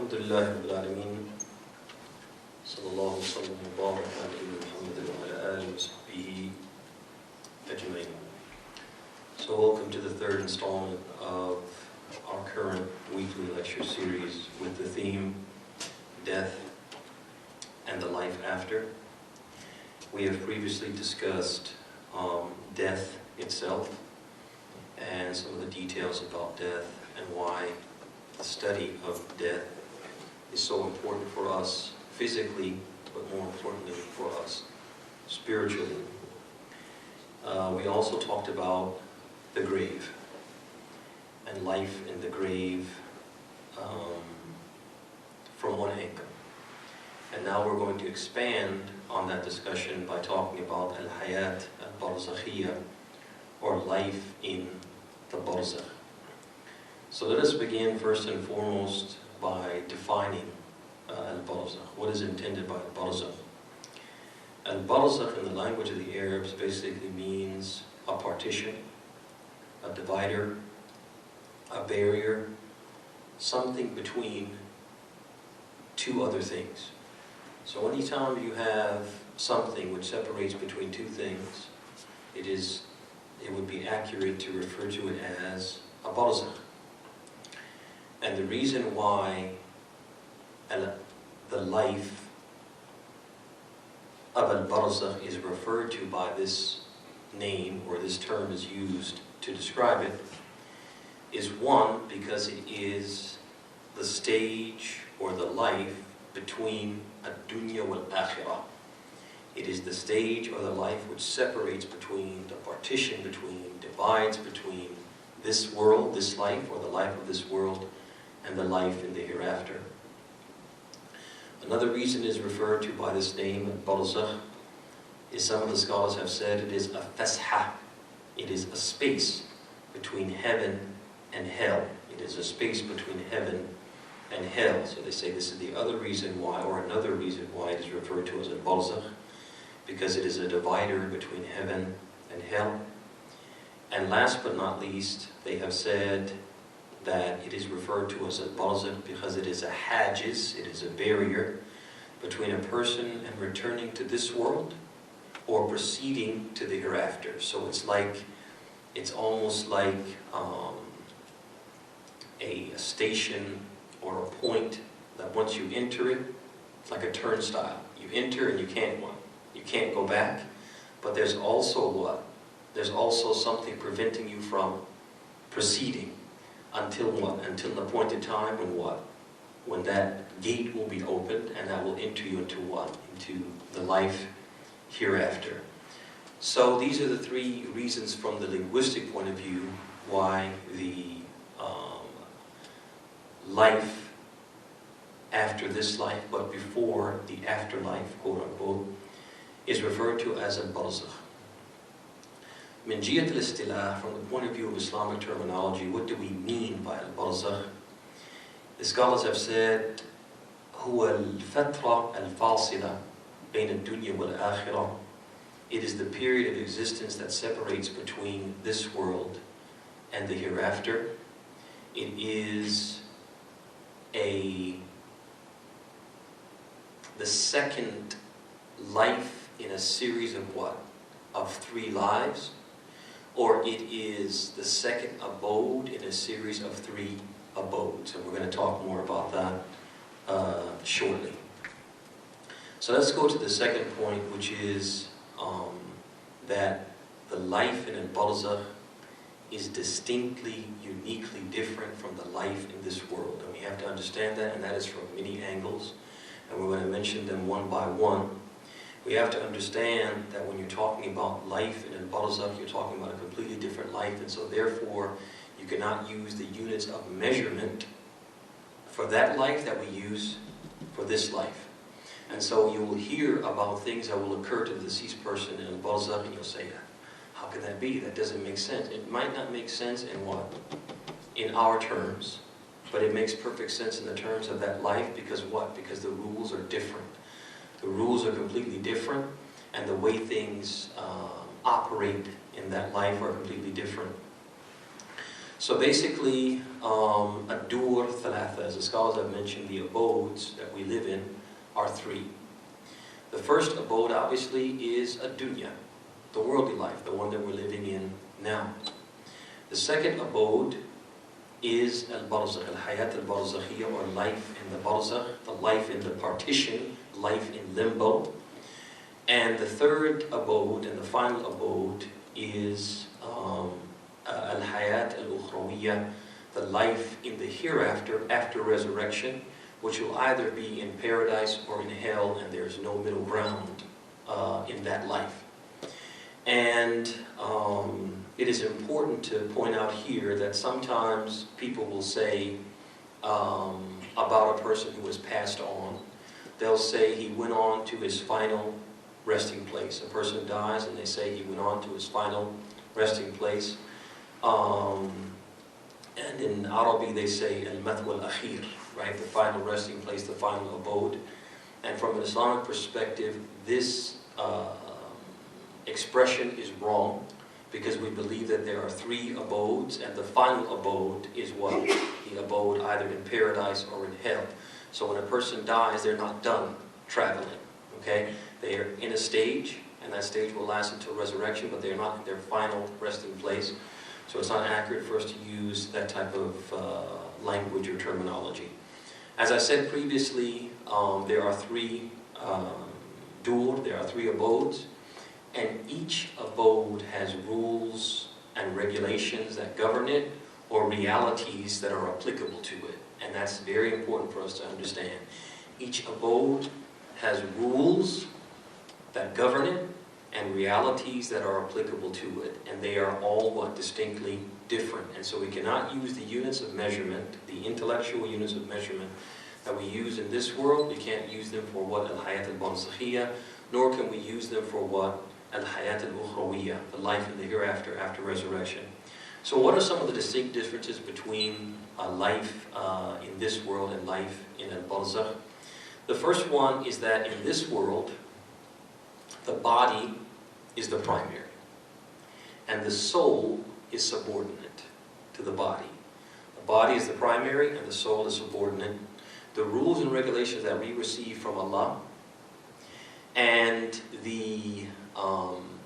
الحمد لله رب العالمين صلى الله وسلم وبارك على نبينا محمد وعلى آله وصحبه أجمعين. So welcome to the third installment of our current weekly lecture series with the theme Death and the Life After. We have previously discussed death itself and some of the details about death and why the study of death is so important for us physically, but more importantly for us spiritually. We also talked about the grave and life in the grave from one angle. And now we're going to expand on that discussion by talking about al-hayat al-barzakhiyya, or life in the barzakh. So let us begin first and foremost by defining al-barzakh. What is intended by al-barzakh? Al-barzakh in the language of the Arabs basically means a partition, a divider, a barrier, something between two other things. So anytime you have something which separates between two things, it would be accurate to refer to it as a barzakh. And the reason why the life of al-barzakh is referred to by this name, or this term is used to describe it, is one, because it is the stage or the life between ad-dunya wal-akhirah. It is the stage or the life which separates between, the partition between, divides between this world, this life, or the life of this world, and the life in the hereafter. Another reason it is referred to by this name, al-barzakh, is some of the scholars have said it is a fasha. It is a space between heaven and hell. It is a space between heaven and hell. So they say this is the other reason why, or another reason why it is referred to as al-barzakh, because it is a divider between heaven and hell. And last but not least, they have said that it is referred to as al-barzakh because it is a hajiz, it is a barrier between a person and returning to this world or proceeding to the hereafter. So it's almost like a station or a point that once you enter it, it's like a turnstile. You enter and you can't go back, but there's also what? There's also something preventing you from proceeding until what? Until the appointed time when what? When that gate will be opened and that will enter you into what? Into the life hereafter. So these are the three reasons from the linguistic point of view why the life after this life, but before the afterlife, quote unquote, is referred to as al-barzakh. Min jiyat al-istilah, from the point of view of Islamic terminology, what do we mean by al-barzakh? The scholars have said, هو الفترة الفاصلة بين الدنيا والآخرة. It is the period of existence that separates between this world and the hereafter. It is the second life in a series of what? Of three lives. Or it is the second abode in a series of three abodes. And we're going to talk more about that shortly. So let's go to the second point, which is that the life in al-barzakh is distinctly, uniquely different from the life in this world. And we have to understand that, and that is from many angles. And we're going to mention them one by one. We have to understand that when you're talking about life in al-barzakh, you're talking about a completely different life, and so therefore you cannot use the units of measurement for that life that we use for this life. And so you will hear about things that will occur to the deceased person in al-barzakh, and you'll say, how can that be? That doesn't make sense. It might not make sense in what? In our terms, but it makes perfect sense in the terms of that life, because what? Because the rules are different. The rules are completely different, and the way things operate in that life are completely different. So basically, ad-dur thalatha, as the scholars have mentioned, the abodes that we live in are three. The first abode, obviously, is ad-dunya, the worldly life, the one that we're living in now. The second abode is al-barzakh, al-hayat al-barzakhiyya, or life in the barzakh, the life in the partition, life in limbo. And the third abode, and the final abode, is al-hayat al-ukhrawiyya, the life in the hereafter, after resurrection, which will either be in paradise or in hell, and there's no middle ground in that life. And it is important to point out here that sometimes people will say about a person who has passed on, they'll say he went on to his final resting place. A person dies and they say he went on to his final resting place. And in Arabic they say al-mathwa al-akhir, right? The final resting place, the final abode. And from an Islamic perspective, this expression is wrong, because we believe that there are three abodes, and the final abode is what? The abode either in paradise or in hell. So when a person dies, they're not done traveling, okay? They are in a stage, and that stage will last until resurrection, but they're not in their final resting place. So it's not accurate for us to use that type of language or terminology. As I said previously, there are three dur, there are three abodes, and each abode has rules and regulations that govern it, or realities that are applicable to it. And that's very important for us to understand. Each abode has rules that govern it, and realities that are applicable to it. And they are all what? Distinctly different. And so we cannot use the units of measurement, the intellectual units of measurement that we use in this world. We can't use them for what? Al-hayat al-barzakhiyya, nor can we use them for what? Al-hayat al-ukhrawiyya, the life in the hereafter, after resurrection. So what are some of the distinct differences between life in this world and life in al-barzakh? The first one is that in this world, the body is the primary, and the soul is subordinate to the body. The body is the primary, and the soul is subordinate. The rules and regulations that we receive from Allah, and the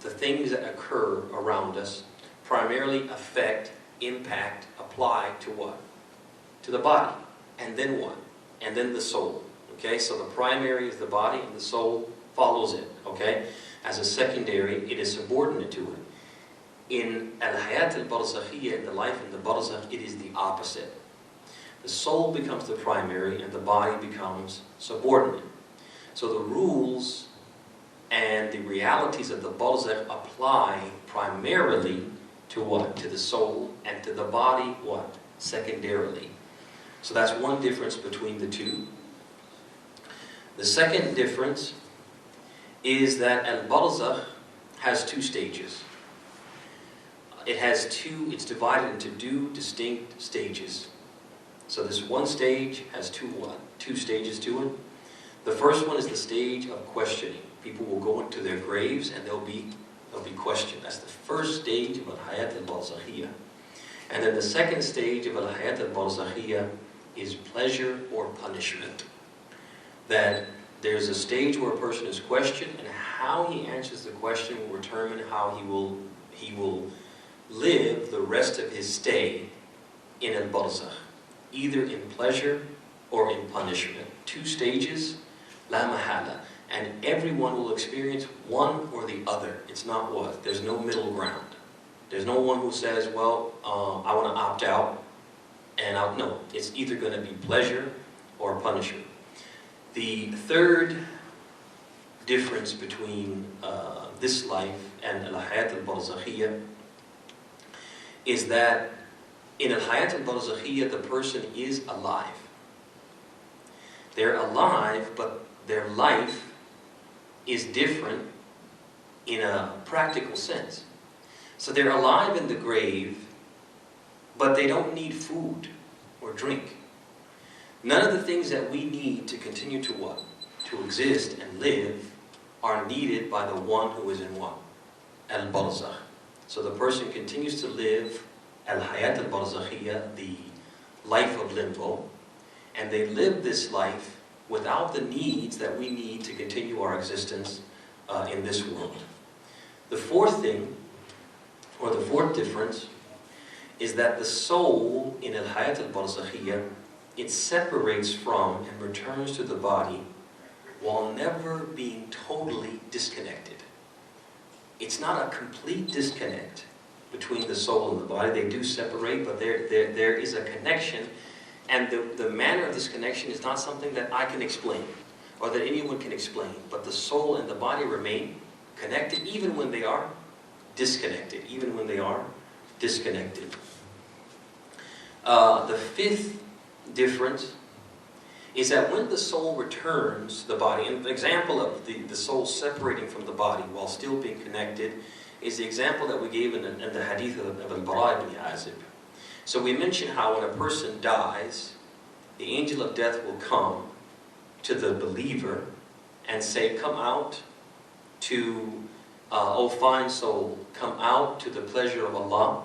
things that occur around us, primarily affect, impact, apply to what? To the body. And then what? And then the soul. Okay, so the primary is the body, and the soul follows it. Okay? As a secondary, it is subordinate to it. In al-hayat al-barzakhiyya, in the life in the barzakh, it is the opposite. The soul becomes the primary, and the body becomes subordinate. So the rules and the realities of the barzakh apply primarily to what? To the soul, and to the body, what? Secondarily. So that's one difference between the two. The second difference is that al-barzakh has two stages. It's divided into two distinct stages. So this one stage has two stages to it. The first one is the stage of questioning. People will go into their graves and they'll be questioned. That's the first stage of al-hayat al-barzakhiyya. And then the second stage of al-hayat al-barzakhiyya is pleasure or punishment. That there's a stage where a person is questioned, and how he answers the question will determine how he will live the rest of his stay in al-barzakh, either in pleasure or in punishment. Two stages, la mahala, and everyone will experience one or the other. It's not what? There's no middle ground. There's no one who says, well, I want to opt out, and no. It's either going to be pleasure or punishment. The third difference between this life and al-hayat al-barzakhiyya is that in al-hayat al-barzakhiyya, the person is alive. They're alive, but their life is different in a practical sense. So they're alive in the grave, but they don't need food or drink. None of the things that we need to continue to what? To exist and live are needed by the one who is in what? Al-barzakh. So the person continues to live al-hayat al-barzakhiyya, the life of limbo, and they live this life without the needs that we need to continue our existence in this world. The fourth thing, or the fourth difference, is that the soul in al-hayat al-barzakhiyya, it separates from and returns to the body while never being totally disconnected. It's not a complete disconnect between the soul and the body. They do separate, but there is a connection, and the manner of this connection is not something that I can explain or that anyone can explain, but the soul and the body remain connected even when they are disconnected, even when they are disconnected. The fifth difference is that when the soul returns to the body, and an example of the soul separating from the body while still being connected is the example that we gave in the hadith of al-Bara ibn Azib. So we mentioned how when a person dies, the angel of death will come to the believer and say, come out to, O fine soul, come out to the pleasure of Allah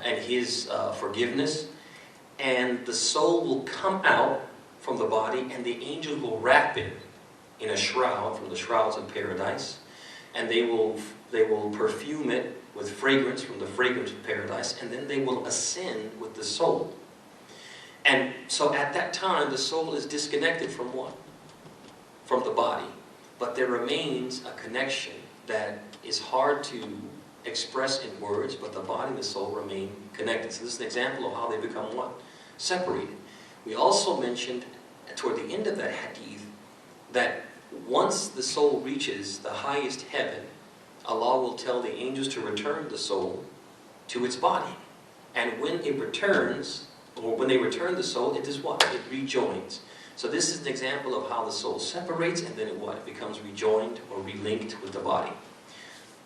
and His forgiveness. And the soul will come out from the body, and the angels will wrap it in a shroud from the shrouds of paradise, and they will perfume it with fragrance from the fragrance of paradise, and then they will ascend with the soul. And so at that time, the soul is disconnected from what? From the body. But there remains a connection that is hard to express in words, but the body and the soul remain connected. So this is an example of how they become what? Separated. We also mentioned toward the end of that hadith that once the soul reaches the highest heaven, Allah will tell the angels to return the soul to its body. And when it returns, or when they return the soul, it does what? It rejoins. So this is an example of how the soul separates, and then it becomes rejoined or relinked with the body.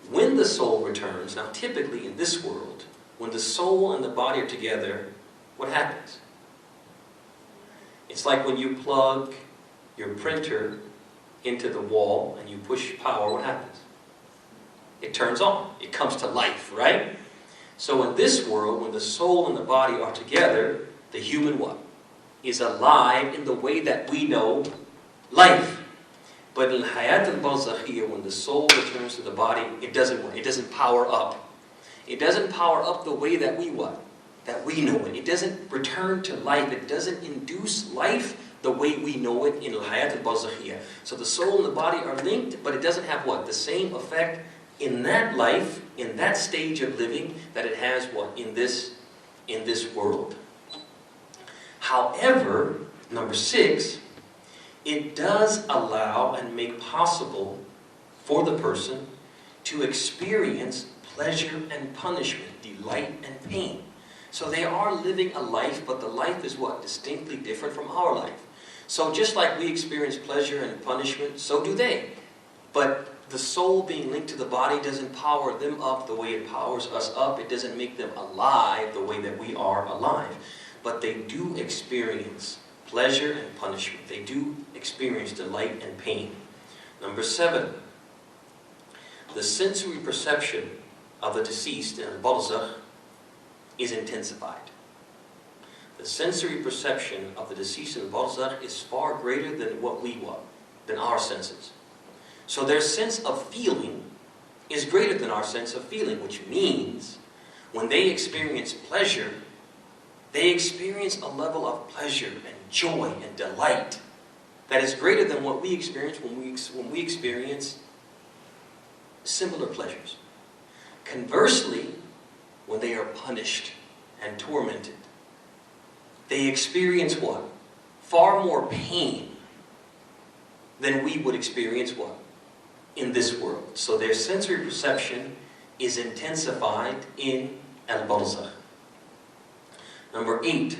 When the soul returns, now typically in this world, when the soul and the body are together, what happens? It's like when you plug your printer into the wall and you push power, what happens? It turns on. It comes to life, right? So in this world, when the soul and the body are together, the human what? Is alive in the way that we know life. But in hayat al-barzakhiyya, when the soul returns to the body, it doesn't what? It doesn't power up. It doesn't power up the way that we what? That we know it. It doesn't return to life. It doesn't induce life the way we know it in hayat al-barzakhiyya. So the soul and the body are linked, but it doesn't have what? The same effect in that life, in that stage of living, that it has what? In this world. However, number 6, it does allow and make possible for the person to experience pleasure and punishment, delight and pain. So they are living a life, but the life is what? Distinctly different from our life. So just like we experience pleasure and punishment, so do they. But the soul being linked to the body doesn't power them up the way it powers us up. It doesn't make them alive the way that we are alive. But they do experience pleasure and punishment. They do experience delight and pain. Number 7, the sensory perception of the deceased in al-barzakh is intensified. The sensory perception of the deceased in al-barzakh is far greater than what we want, than our senses. So their sense of feeling is greater than our sense of feeling, which means when they experience pleasure, they experience a level of pleasure and joy and delight that is greater than what we experience when we experience similar pleasures. Conversely, when they are punished and tormented, they experience what? Far more pain than we would experience what? In this world. So their sensory perception is intensified in al-barzakh. Number 8,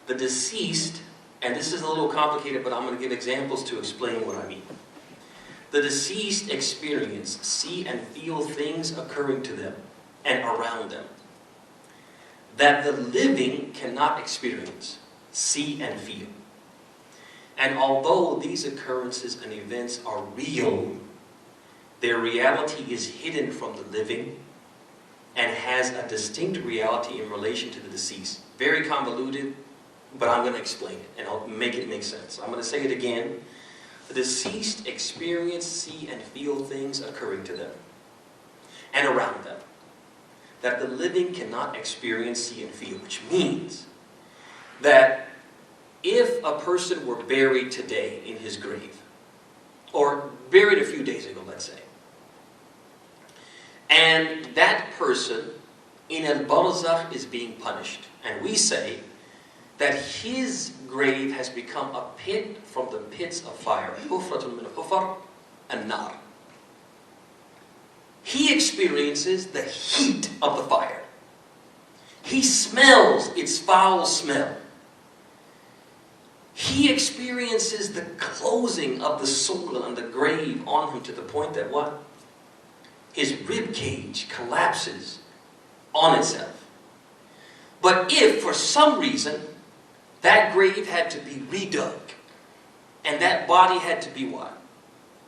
the deceased, and this is a little complicated, but I'm going to give examples to explain what I mean. The deceased experience, see and feel things occurring to them and around them that the living cannot experience, see and feel. And although these occurrences and events are real, their reality is hidden from the living and has a distinct reality in relation to the deceased. Very convoluted, but I'm going to explain it and I'll make it make sense. I'm going to say it again. The deceased experience, see, and feel things occurring to them and around them that the living cannot experience, see, and feel, which means that if a person were buried today in his grave, or buried a few days ago, let's say, and that person in al-barzakh is being punished, and we say that his grave has become a pit from the pits of fire, hufratun min hufar an-nar. He experiences the heat of the fire. He smells its foul smell. He experiences the closing of the soul and the grave on him to the point that what? His rib cage collapses on itself. But if for some reason that grave had to be redug and that body had to be what?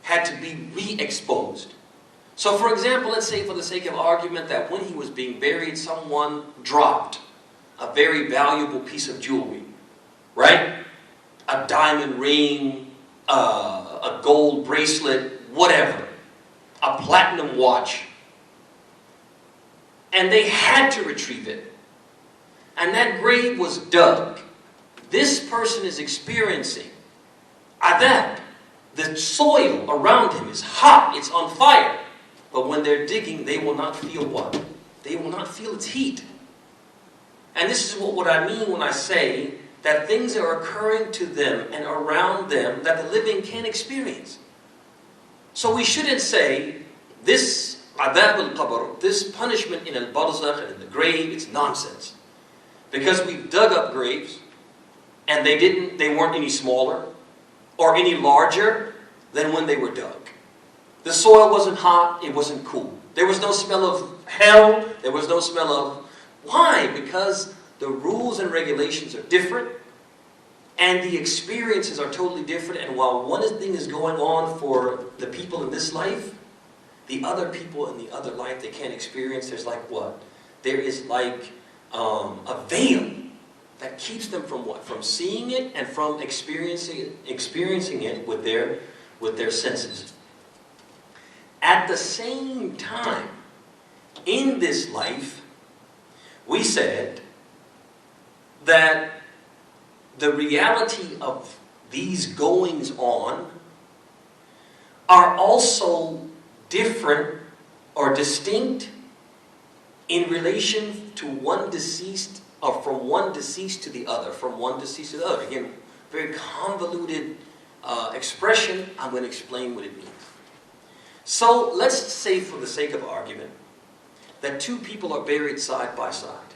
Had to be re-exposed. So for example, let's say for the sake of argument that when he was being buried, someone dropped a very valuable piece of jewelry, right? A diamond ring, a gold bracelet, whatever, a platinum watch. And they had to retrieve it. And that grave was dug. This person is experiencing adab. The soil around him is hot, it's on fire. But when they're digging, they will not feel what? They will not feel its heat. And this is what I mean when I say that things are occurring to them and around them that the living can't experience. So we shouldn't say, this adab al-qabr, this punishment in al-barzakh and in the grave, it's nonsense. Because we've dug up graves, and they weren't any smaller or any larger than when they were dug. The soil wasn't hot, it wasn't cool. There was no smell of hell, there was no smell of... Why? Because the rules and regulations are different, and the experiences are totally different, and while one thing is going on for the people in this life, the other people in the other life they can't experience. There's like what? There is like a veil that keeps them from what? From seeing it and from experiencing it with their senses. At the same time, in this life, we said that the reality of these goings on are also different or distinct in relation to one deceased, or from one deceased to the other, from one deceased to the other. Again, very convoluted expression. I'm going to explain what it means. So let's say, for the sake of argument, that two people are buried side by side.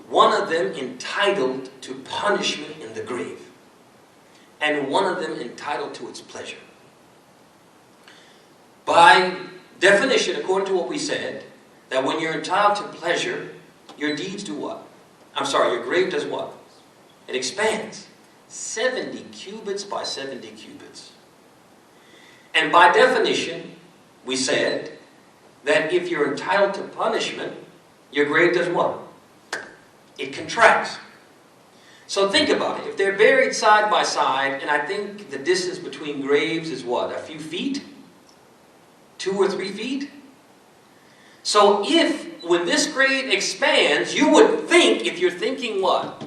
One of them entitled to punishment in the grave, and one of them entitled to its pleasure. By definition, according to what we said, that when you're entitled to pleasure, your deeds do what? Your grave does what? It expands. 70 cubits by 70 cubits. And by definition, we said that if you're entitled to punishment, your grave does what? It contracts. So think about it. If they're buried side by side, and I think the distance between graves is what? A few feet? 2 or 3 feet? So when this grave expands, you would think, if you're thinking what?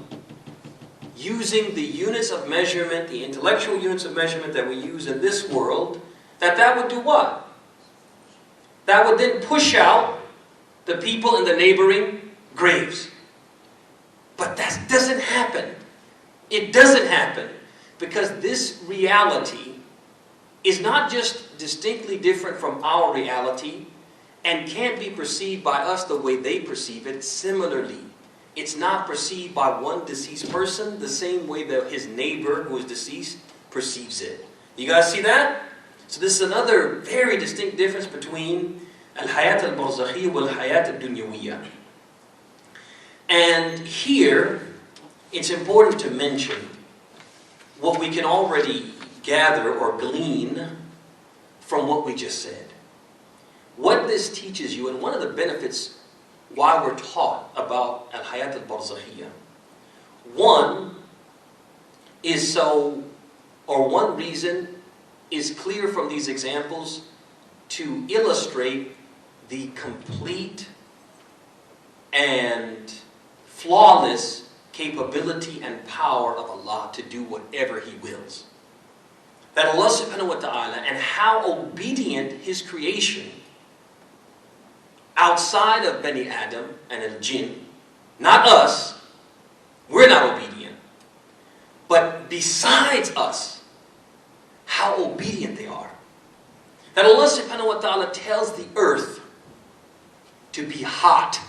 Using the units of measurement, the intellectual units of measurement that we use in this world, that would do what? That would then push out the people in the neighboring graves. But that doesn't happen. It doesn't happen. Because this reality is not just distinctly different from our reality and can't be perceived by us the way they perceive it. Similarly, it's not perceived by one deceased person the same way that his neighbor who is deceased perceives it. You guys see that? So this is another very distinct difference between al-hayat al-barzakhiyya wal-hayat al-dunyawiyya. And here, it's important to mention what we can already gather or glean from what we just said. What this teaches you, and one of the benefits why we're taught about al-hayat al-barzakhiyya. One reason is clear from these examples to illustrate the complete and flawless capability and power of Allah to do whatever He wills. That Allah subhanahu wa ta'ala, and how obedient His creation outside of Bani Adam and al-Jinn, not us, we're not obedient, but besides us, how obedient they are. That Allah subhanahu wa ta'ala tells the earth to be hot,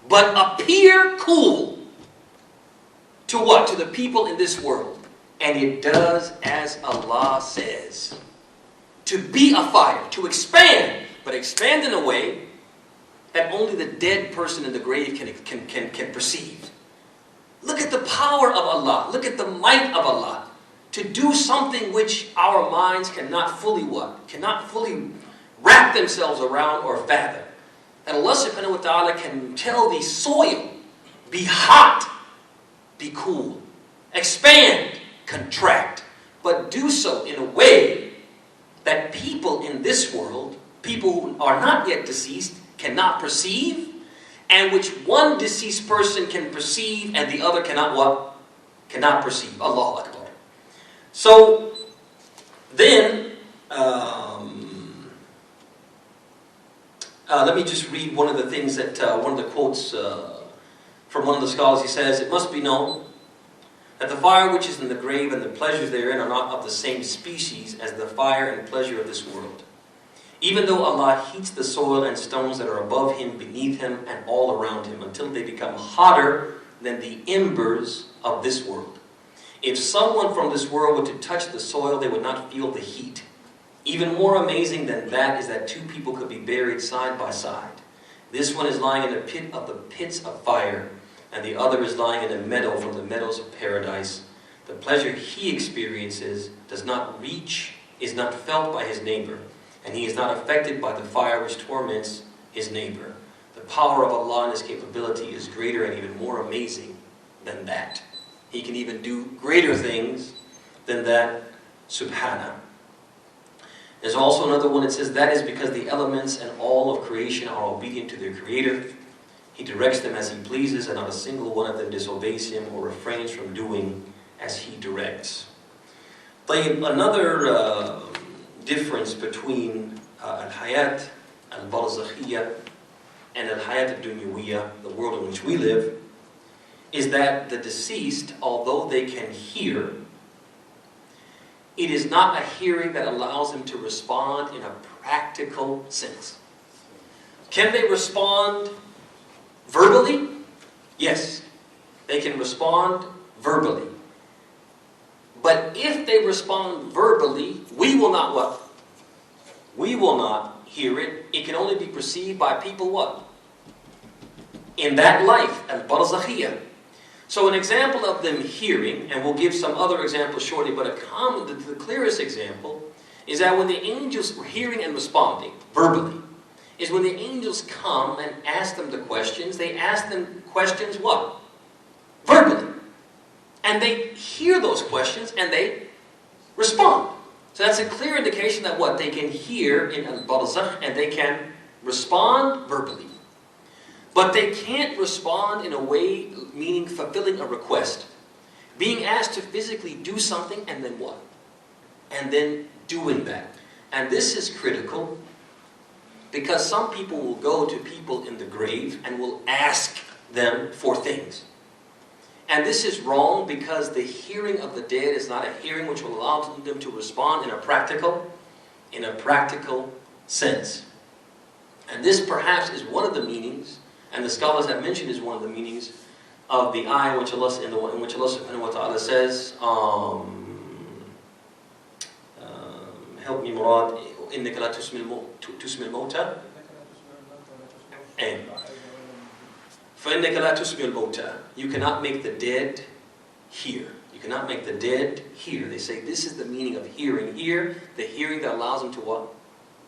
but appear cool. To what? To the people in this world. And it does as Allah says. To be a fire, to expand, but expand in a way that only the dead person in the grave can perceive. Look at the power of Allah. Look at the might of Allah. To do something which our minds cannot fully what? Cannot fully wrap themselves around or fathom. And Allah subhanahu wa ta'ala can tell the soil, be hot, be cool. Expand, contract. But do so in a way that people in this world, people who are not yet deceased, cannot perceive, and which one deceased person can perceive and the other cannot what? Cannot perceive. Allahu Akbar. So, then, let me just read one of the things that, one of the quotes from one of the scholars. He says, "It must be known that the fire which is in the grave and the pleasures therein are not of the same species as the fire and pleasure of this world. Even though Allah heats the soil and stones that are above Him, beneath Him, and all around Him, until they become hotter than the embers of this world. If someone from this world were to touch the soil, they would not feel the heat. Even more amazing than that is that two people could be buried side by side. This one is lying in a pit of the pits of fire, and the other is lying in a meadow from the meadows of paradise. The pleasure he experiences is not felt by his neighbor, and he is not affected by the fire which torments his neighbor. The power of Allah and His capability is greater and even more amazing than that. He can even do greater things than that, subhanah." There's also another one that says, "That is because the elements and all of creation are obedient to their Creator. He directs them as He pleases, and not a single one of them disobeys Him or refrains from doing as He directs." Another difference between al-hayat al-barzakhiyya and al-hayat al-dunyawiyya, the world in which we live, is that the deceased, although they can hear, it is not a hearing that allows them to respond in a practical sense. Can they respond verbally? Yes, they can respond verbally. But if they respond verbally, we will not what? We will not hear it. It can only be perceived by people what? In that life, al-barzakhiyya. So an example of them hearing, and we'll give some other examples shortly, but the clearest example is that when the angels were hearing and responding verbally, is when the angels come and ask them the questions, they ask them questions what? Verbally. And they hear those questions and they respond. So that's a clear indication that what? They can hear in al-barzakh and they can respond verbally. But they can't respond in a way, meaning fulfilling a request. Being asked to physically do something and then what? And then doing that. And this is critical because some people will go to people in the grave and will ask them for things. And this is wrong because the hearing of the dead is not a hearing which will allow them to respond in a practical sense. And this perhaps is one of the meanings, and the scholars have mentioned is one of the meanings of the ayah in which Allah subhanahu wa ta'ala says, help me Murad, إِنَّكَ لَا تُسْمِي الْمَوْتَى فَإِنَّكَ لَا تُسْمِي الْمَوْتَى. You cannot make the dead hear. You cannot make the dead hear. They say this is the meaning of hearing. Hear, the hearing that allows them to what?